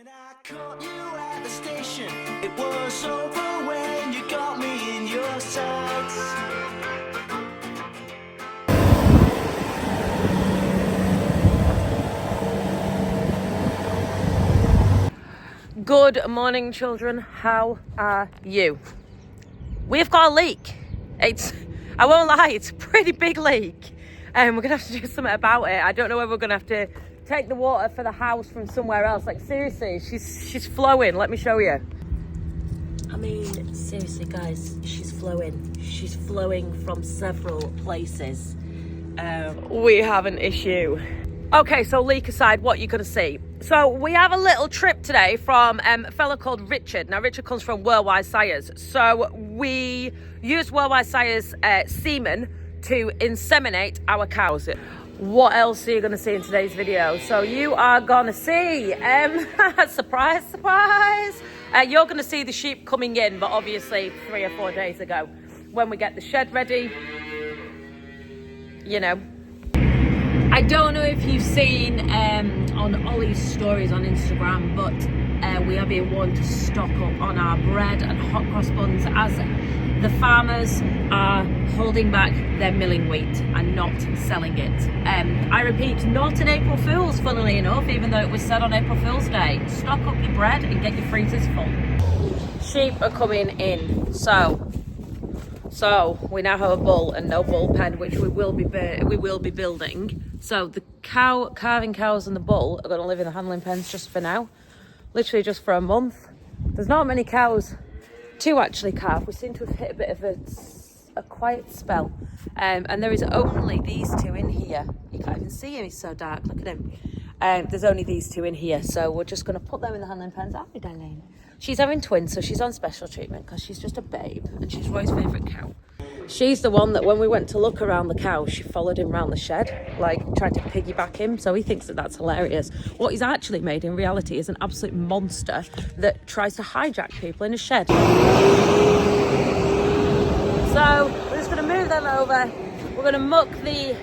When I caught you at the station, it was over when you got me in your sights. Good morning, children. How are you? We've got a leak. I won't lie, it's a pretty big leak. And we're going to have to do something about it. I don't know whether we're going to have to take the water for the house from somewhere else. Like, seriously, she's flowing. Let me show you. I mean, seriously, guys, she's flowing. She's flowing from several places. We have an issue. Okay, so leak aside, what you're going to see. So we have a little trip today from a fella called Richard. Now, Richard comes from Worldwide Sires. So we use Worldwide Sires semen to inseminate our cows. What else are you going to see in today's video? So you are going to see, surprise, surprise. You're going to see the sheep coming in, but obviously 3 or 4 days ago. When we get the shed ready, you know. I don't know if you've seen on Ollie's stories on Instagram, but we are being warned to stock up on our bread and hot cross buns as the farmers are holding back their milling wheat and not selling it. I repeat, not an April Fool's, funnily enough, even though it was said on April Fool's Day. Stock up your bread and get your freezers full. Sheep are coming in, so we now have a bull and no bull pen, which we will be building. So the calving cows and the bull are going to live in the handling pens just for now, literally just for a month. There's not many cows to actually calve. We seem to have hit a bit of a quiet spell, and there is only these two in here. You can't even see him, he's so dark, look at him. There's only these two in here, so we're just going to put them in the handling pens. Aren't we, Darlene? She's having twins, so she's on special treatment because she's just a babe, and she's Roy's favourite cow. She's the one that when we went to look around the cow, she followed him around the shed, like trying to piggyback him. So he thinks that that's hilarious. What he's actually made in reality is an absolute monster that tries to hijack people in a shed. So we're just going to move them over. We're going to muck the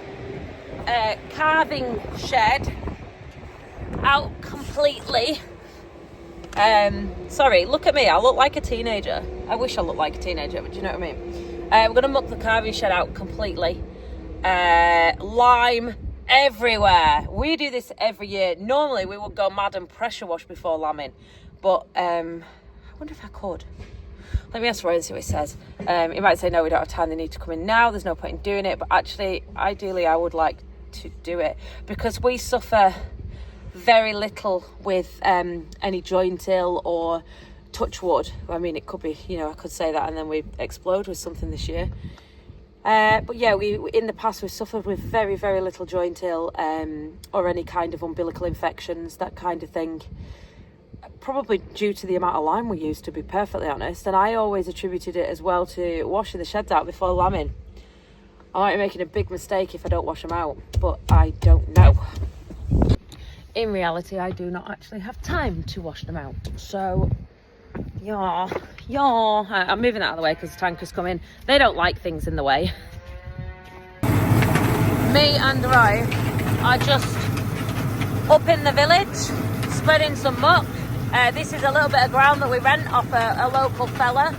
calving shed out completely. Sorry, look at me. I look like a teenager. I wish I looked like a teenager, but do you know what I mean? We're going to muck the calving shed out completely. Lime everywhere. We do this every year. Normally, we would go mad and pressure wash before lambing. But I wonder if I could. Let me ask Roy and see what he says. He might say, no, we don't have time. They need to come in now. There's no point in doing it. But actually, ideally, I would like to do it. Because we suffer very little with any joint ill or touch wood. I mean, it could be, you know, I could say that and then we explode with something this year. But yeah, we in the past we've suffered with very, very little joint ill or any kind of umbilical infections, that kind of thing. Probably due to the amount of lime we use, to be perfectly honest. And I always attributed it as well to washing the sheds out before lambing. I might be making a big mistake if I don't wash them out, but I don't know. In reality, I do not actually have time to wash them out. So yeah, I'm moving that out of the way because the tankers come in. They don't like things in the way. Me and Roy are just up in the village, spreading some muck. This is a little bit of ground that we rent off a local fella,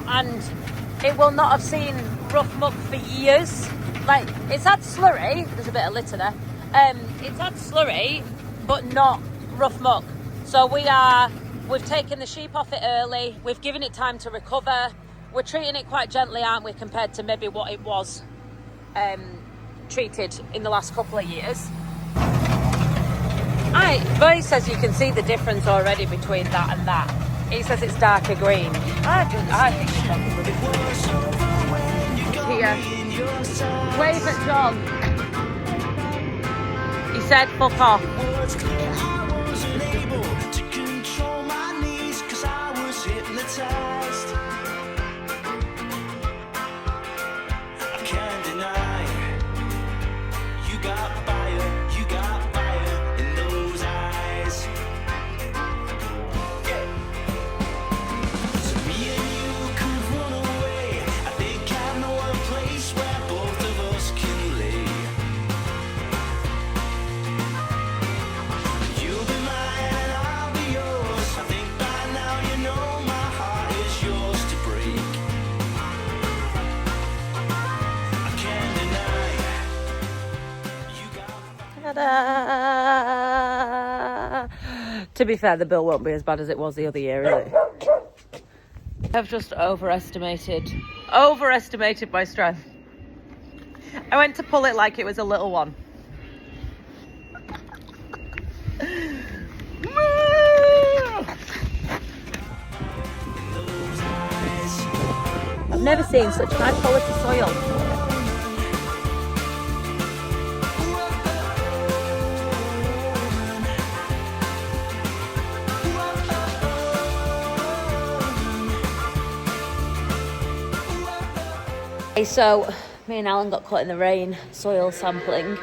and it will not have seen rough muck for years. Like, it's had slurry, there's a bit of litter there. It's had slurry, but not rough muck. So we've taken the sheep off it early. We've given it time to recover. We're treating it quite gently, aren't we, compared to maybe what it was treated in the last couple of years. Roy says you can see the difference already between that and that. He says it's darker green. I think it's here. Wave at John. He said, fuck off. To be fair, the bill won't be as bad as it was the other year, is it? I've just overestimated my strength. I went to pull it like it was a little one. I've never seen such high quality soil. So me and Alan got caught in the rain soil sampling,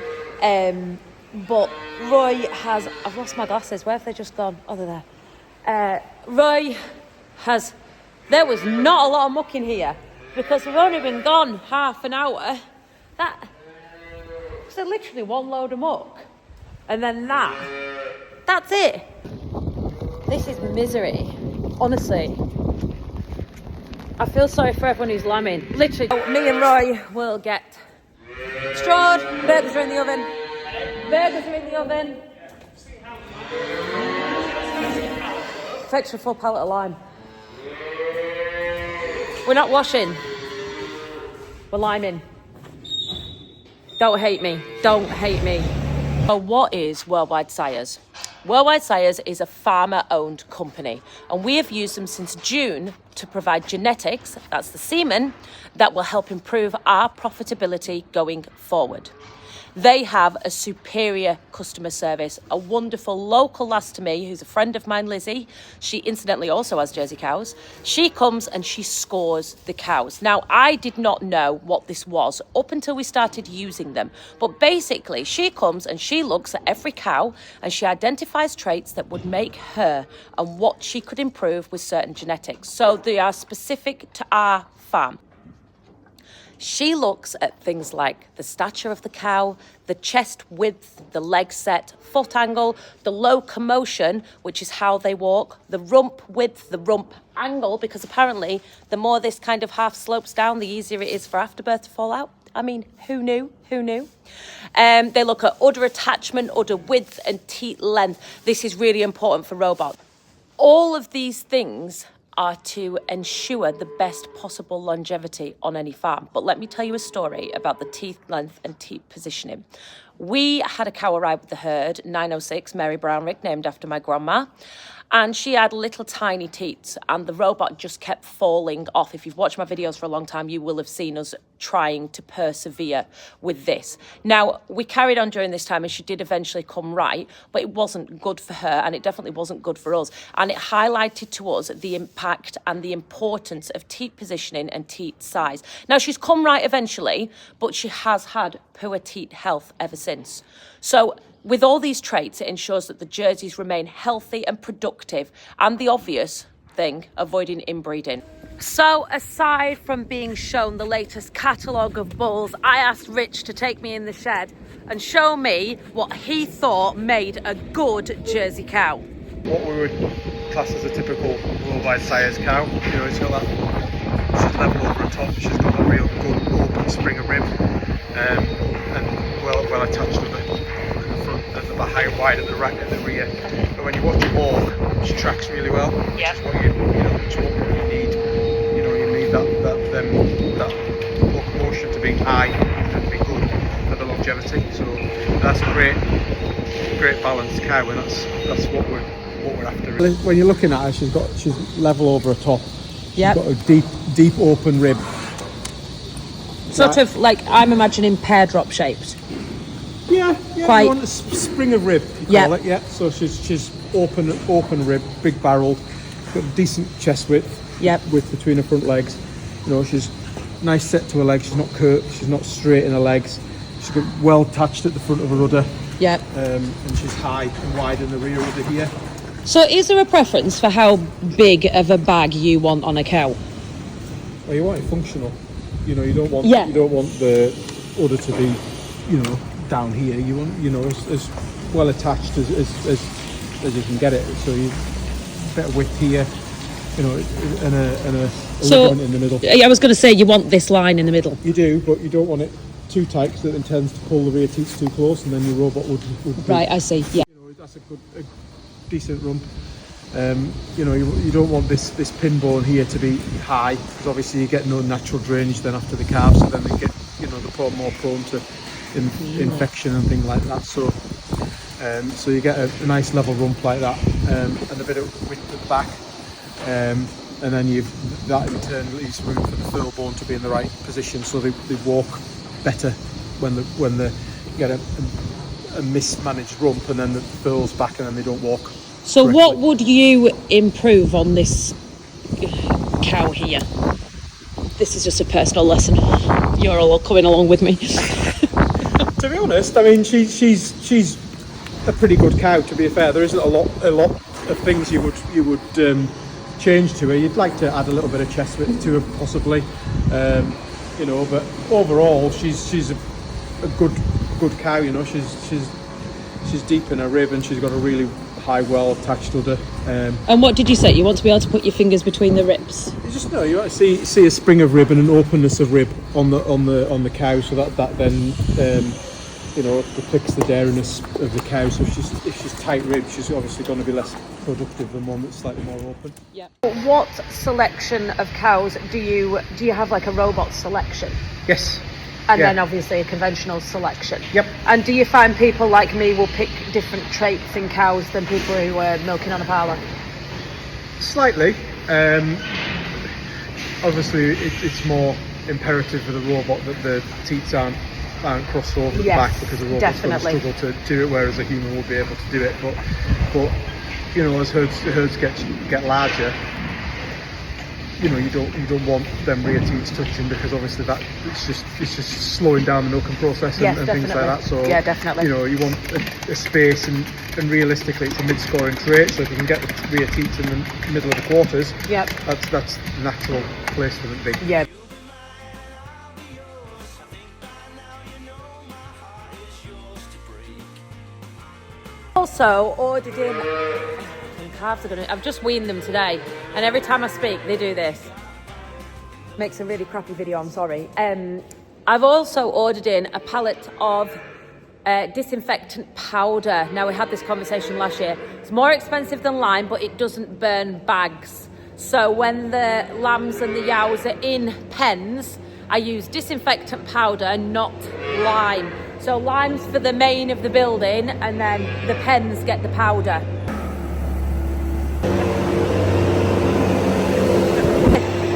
but Roy has, I've lost my glasses, where have they just gone? Oh, they're there. Roy has, there was not a lot of muck in here because we've only been gone half an hour. That was literally one load of muck, and then that's it. This is misery, honestly. I feel sorry for everyone who's lambing. Literally, me and Roy will get strawed. Burgers are in the oven. Burgers are in the oven. Extra full pallet of lime. We're not washing. We're liming. Don't hate me. Don't hate me. So what is Worldwide Sires? Worldwide Sires is a farmer-owned company, and we have used them since June to provide genetics, that's the semen, that will help improve our profitability going forward. They have a superior customer service, a wonderful local lass to me, who's a friend of mine, Lizzie. She incidentally also has Jersey cows. She comes and she scores the cows. Now, I did not know what this was up until we started using them. But basically, she comes and she looks at every cow and she identifies traits that would make her and what she could improve with certain genetics. So they are specific to our farm. She looks at things like the stature of the cow, the chest width, the leg set, foot angle, the locomotion, which is how they walk, the rump width, the rump angle, because apparently the more this kind of half slopes down, the easier it is for afterbirth to fall out. I mean, who knew? Who knew? They look at udder attachment, udder width and teat length. This is really important for robot. All of these things are to ensure the best possible longevity on any farm. But let me tell you a story about the teeth length and teat positioning. We had a cow arrive with the herd, 906, Mary Brownrigg, named after my grandma. And she had little tiny teats and the robot just kept falling off. If you've watched my videos for a long time, you will have seen us trying to persevere with this. Now, we carried on during this time and she did eventually come right, but it wasn't good for her and it definitely wasn't good for us. And it highlighted to us the impact and the importance of teat positioning and teat size. Now, she's come right eventually, but she has had poor teat health ever since. So with all these traits, it ensures that the Jerseys remain healthy and productive, and the obvious thing, avoiding inbreeding. So aside from being shown the latest catalogue of bulls, I asked Rich to take me in the shed and show me what he thought made a good Jersey cow. What we would class as a typical Worldwide Sires cow, you know, it's got that, she's level over the top, she's got a real good open spring of rib, and well attached to the front, at the high and wide at the right at the rear. But when you watch her walk, she tracks really well. Yeah. Which is what you need. You know, you need that locomotion to be high and be good for the longevity. So that's a great balanced cow, and that's what we're after. When you're looking at her, she's level over her top. Yep. She's got a deep open rib. Sort of like, I'm imagining pear drop shaped. Yeah, Quite. You want a spring of rib, you call it, yeah. So she's open rib, big barreled, got decent chest width, width between her front legs. You know, she's nice set to her legs, she's not curved, she's not straight in her legs. She's got well attached at the front of her udder. Yep. And she's high and wide in the rear udder here. So is there a preference for how big of a bag you want on a cow? Well, you want it functional. You know, you don't want the udder to be, you know, down here. You want, you know, as well attached as you can get it. So you better width here, you know, and a ligament in the middle. I was going to say, you want this line in the middle. You do, but you don't want it too tight because it intends to pull the rear teats too close, and then your robot would right. I see. Yeah. You know, that's a decent rump. You know, you don't want this pin bone here to be high, because obviously you get no natural drainage then after the calves, so then they get, you know, they're more prone to infection and things like that. So so you get a nice level rump like that, and a bit of width at the back, and then that in turn leaves room for the furl bone to be in the right position, so they walk better when they get a mismanaged rump, and then the furl's back and then they don't walk. So correctly. what would you improve on this cow here? This is just a personal lesson. You're all coming along with me. To be honest, I mean, she's a pretty good cow. To be fair, there isn't a lot of things you would change to her. You'd like to add a little bit of chest width to her, possibly, you know. But overall, she's a good cow. You know, she's deep in her rib, and she's got a really high, well attached udder. And what did you say? You want to be able to put your fingers between the ribs? You just know, you want to see a spring of rib and an openness of rib on the cow, so that then you know, depicts the dariness of the cow. So if she's tight ribbed, she's obviously going to be less productive than one that's slightly more open. Yeah. What selection of cows do you have, like a robot selection? Yes. And Yeah. then obviously a conventional selection. Yep. And do you find people like me will pick different traits in cows than people who are milking on a parlour? Slightly. Obviously, it's more imperative for the robot that the teats aren't crossed over the Yes, back, because the robot's definitely. going to struggle to do it, whereas a human will be able to do it. But you know, as herds get larger, you know, you don't want them rear teats touching, because obviously that it's just slowing down the milking process and, Yes, and things like that. So yeah, definitely. you know, you want a space, and realistically it's a mid-scoring trait, so if you can get the rear teats in the middle of the quarters, Yep. that's the natural place for them to be. Yeah. Also ordered in. Calves are gonna. I've just weaned them today, and every time I speak, they do this. Makes a really crappy video. I'm sorry. I've also ordered in a pallet of disinfectant powder. Now, we had this conversation last year. It's more expensive than lime, but it doesn't burn bags. So when the lambs and the yows are in pens, I use disinfectant powder, not lime. So lime's for the main of the building, and then the pens get the powder.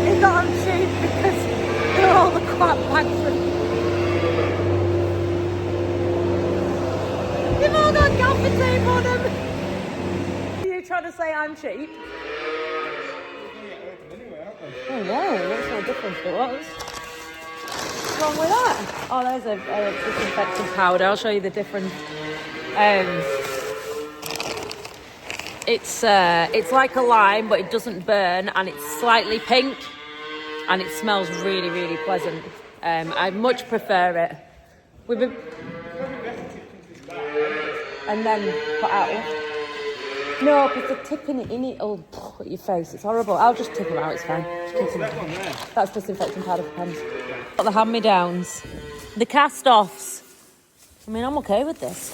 They got them cheap because they're all the crap bags. You've all got gaffer tape on them. Are you trying to say I'm cheap? Oh wow, that's no different to us. What's wrong with that? Oh, there's a disinfectant powder. I'll show you the difference. It's like a lime, but it doesn't burn, and it's slightly pink, and it smells really, really pleasant. I much prefer it. We've been... And then put out. No, because they're tipping it in, it'll put your face. It's horrible. I'll just tip them out, it's fine. Just keep them out. That's disinfectant powder for pens. Got the hand-me-downs. The cast-offs. I mean, I'm okay with this.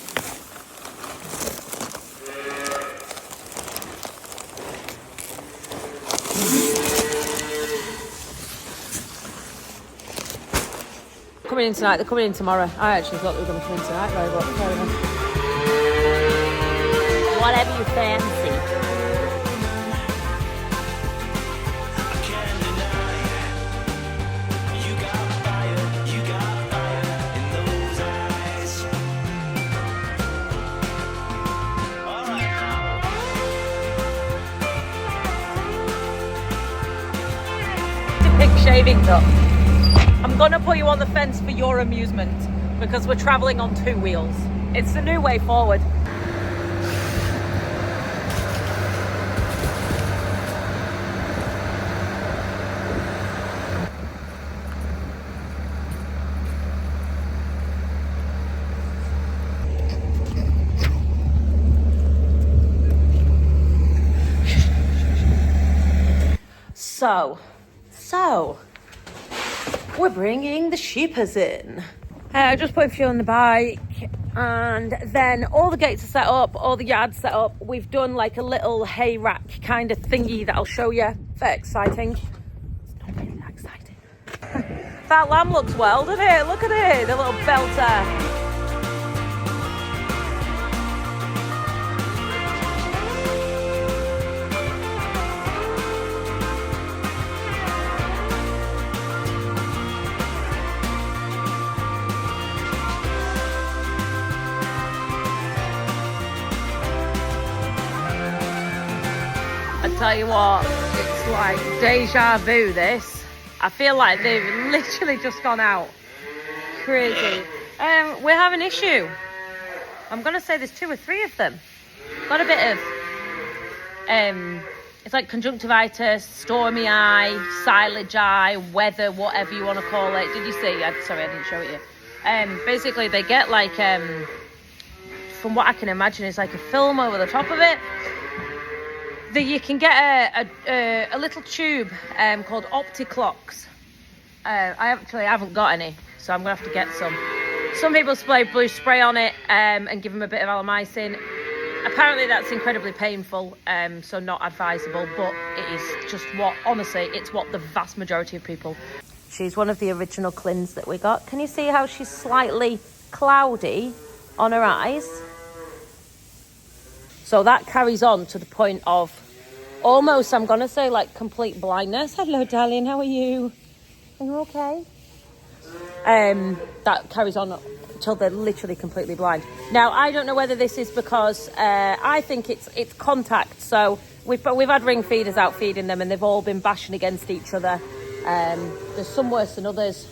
Coming in tonight, they're coming in tomorrow. I actually thought they were going to come in tonight, though, but fair enough. Whatever you fancy. To pick shavings up. I'm gonna put you on the fence for your amusement, because we're travelling on 2 wheels. It's the new way forward. So, we're bringing the sheepers in. I just put fuel in the bike. And then all the gates are set up, all the yards set up. We've done like a little hay rack kind of thingy that I'll show you. Very exciting. It's not really that exciting. That lamb looks well, doesn't it? Look at it, the little belter. I tell you what, it's like deja vu this. I feel like they've literally just gone out. Crazy. We have an issue. I'm gonna say there's 2 or 3 of them. Got a bit of it's like conjunctivitis, stormy eye, silage eye, weather, whatever you want to call it. Did you see? Sorry, I didn't show it you. Basically they get like from what I can imagine is like a film over the top of it. You can get a little tube called Opticlocks. I haven't got any, so I'm gonna have to get some. Some people spray blue spray on it and give them a bit of Alamycin. Apparently that's incredibly painful, so not advisable, but it is just it's what the vast majority of people. She's one of the original clins that we got. Can you see how she's slightly cloudy on her eyes? So that carries on to the point of almost, I'm going to say, like complete blindness. Hello, darling. How are you? Are you okay? That carries on until they're literally completely blind. Now, I don't know whether this is because I think it's contact. So we've had ring feeders out feeding them and they've all been bashing against each other. There's some worse than others.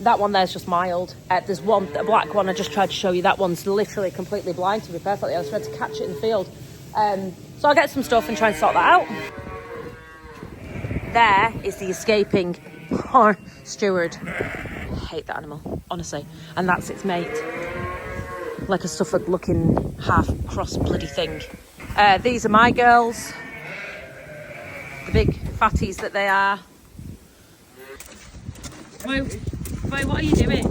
That one there's just mild. There's one, a black one I just tried to show you. That one's literally completely blind, to be perfectly honest. I tried to catch it in the field. So I'll get some stuff and try and sort that out. There is the escaping steward. I hate that animal, honestly. And that's its mate. Like a Suffolk looking half cross bloody thing. These are my girls. The big fatties that they are. Wait, what are you doing?